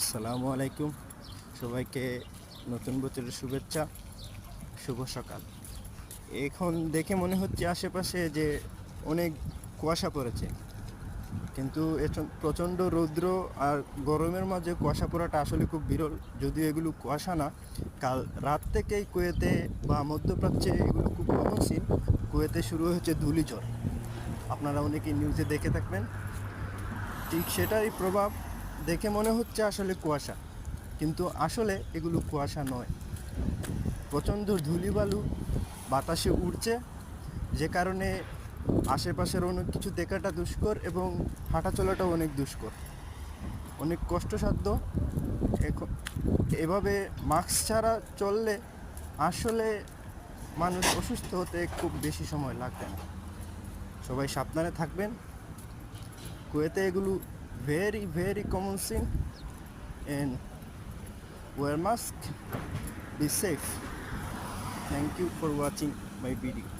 আসসালামু আলাইকুম সবাইকে নতুন বছরের শুভেচ্ছা। শুভ সকাল। এখন দেখে মনে হচ্ছে আশেপাশে যে অনেক কুয়াশা পড়েছে, কিন্তু প্রচণ্ড রৌদ্র আর গরমের মাঝে কুয়াশা পড়াটা আসলে খুব বিরল। যদিও এগুলো কুয়াশা না, কাল রাত থেকেই কুয়েতে বা মধ্যপ্রাচ্যে এগুলো খুব কমন সিন। কুয়েতে শুরু হয়েছে ধূলিঝড়, আপনারা অনেকেই নিউজে দেখে থাকবেন। ঠিক সেটারই প্রভাব। দেখে মনে হচ্ছে আসলে কুয়াশা, কিন্তু আসলে এগুলো কুয়াশা নয়। প্রচণ্ড ধূলিবালু বাতাসে উড়ছে, যে কারণে আশেপাশের অনেক কিছু দেখাটা দুষ্কর এবং হাঁটা চলাটাও অনেক দুষ্কর, অনেক কষ্টসাধ্য। এখন এভাবে মাস্ক ছাড়া চললে আসলে মানুষ অসুস্থ হতে খুব বেশি সময় লাগবে না। সবাই সাবধানে থাকবেন। কুয়েতে এগুলো very very common scene, and wear mask, be safe. Thank you for watching my video.